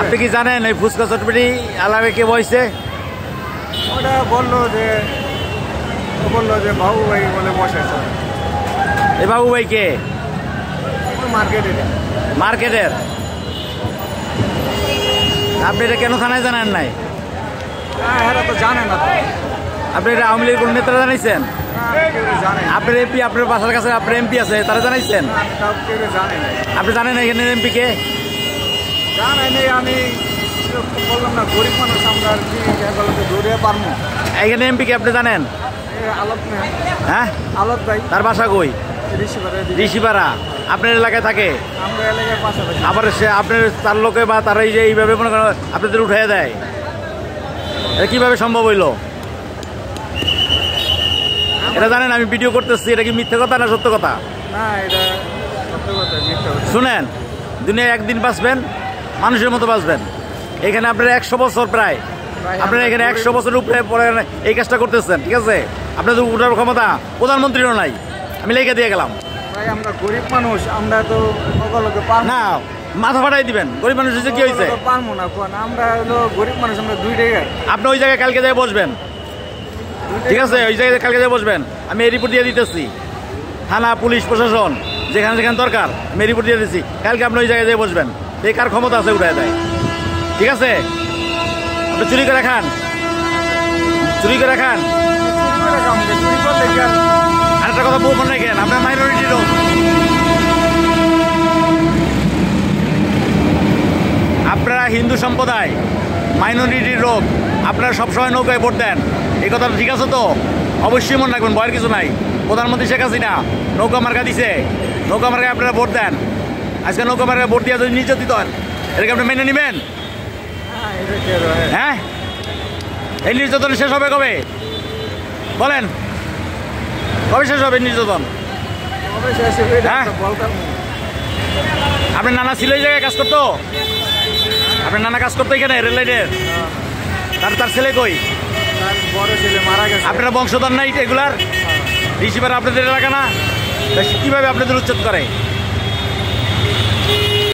আপনি কি জানেন এই ফুচকা চটপটি আলামে কে বসছে? ওটা বললো যে বাবু ভাই বলে বসেছে। এই বাবু ভাই কে? মার্কেটের। আপনি এটা কেন থানায় জানান নাই? হ্যাঁ, এরা তো জানে না। আপনি এটা আওয়ামী লীগের কোন নেতারা জানাইছেন? জানে আপনার এমপি, আপনার বাসার কাছে আপনার এমপি আছে, তারা জানাইছেন? জানে না। আপনি জানেন না এখানে এমপি কে? জানাই নেই, আমি বললাম না গরিব মানুষ আমরা আর কি দৌড়ে পারবো। এখানে এমপি কে আপনি জানেন? আলত না। হ্যাঁ, আলত ভাই। তার বাসা কই? ঋষিপাড়া। আপনার এলাকায় থাকে? আমরা এলাকার পাশাপাশি। আবার সে আপনার তার লোকে বা তারা এই যে এইভাবে মনে করেন আপনাদের উঠে দেয়, এটা কিভাবে সম্ভব হইলো? এটা জানেন আমি ভিডিও করতেছি, এটা কি মিথ্যে কথা না সত্য কথা? না, এটা সত্য কথা, মিথ্যে কথা। শুনেন, দুনিয়ায় একদিন বাঁচবেন, মানুষের মতো বাঁচবেন। এখানে আপনার 100 বছর প্রায়, আপনারা এখানে 100 বছরের উপরে পরে এই কাজটা করতেছেন, ঠিক আছে? আপনাদের উঠার ক্ষমতা প্রধানমন্ত্রীরও নাই, আমি লেখা দিয়ে গেলাম। ভাই আমরা গরিব মানুষ, আমরা তো না মাথা ফাটাই দিবেন। গরিব মানুষ হচ্ছে কি হয়েছে? পারবো না, আমরা হলো গরিব মানুষ, আমরা দুই জায়গায়। আপনি ওই জায়গায় কালকে যাই বসবেন, ঠিক আছে? ওই জায়গায় কালকে যাই বসবেন, আমি এই রিপোর্ট দিয়ে দিতেছি। থানা, পুলিশ, প্রশাসন যেখানে যেখানে দরকার আমি রিপোর্ট দিয়ে দিচ্ছি। কালকে আপনি ওই জায়গায় যাই বসবেন, বেকার ক্ষমতা আছে উঠায় দেয়, ঠিক আছে? আপনি চুরি করে খান, চুরি করে খান। আরেকটা কথা বলবেন না কেন, আপনার মাইনরিটি লোক, আপনারা হিন্দু সম্প্রদায়, মাইনরিটির লোক, আপনারা সবসময় নৌকায় ভোট দেন, এই কথাটা ঠিক আছে তো? অবশ্যই মনে রাখবেন, ভয়ের কিছু নাই। প্রধানমন্ত্রী শেখ হাসিনা নৌকা মার্কা দিছে, নৌকা মার্কায় আপনারা ভোট দেন। আজকে নৌকা মার্কায় ভোট দিয়ে যদি নির্যাতিত হন, এটাকে আপনি মেনে নেবেন? হ্যাঁ, এই নির্যাতন শেষ হবে কবে বলেন? কবে শেষ হবে নির্যাতন? হ্যাঁ, আপনার নানা ছিল এই জায়গায় কাজ করতো? আপনার নানা কাজ করতো এখানে রেল লাইনের? তার ছেলে কই? বড় ছেলে মারা গেছে। আপনারা বংশধর নাই এগুলার? ঋষিপাড়া আপনাদের এলাকা না? কিভাবে আপনাদের উচ্ছেদ করে?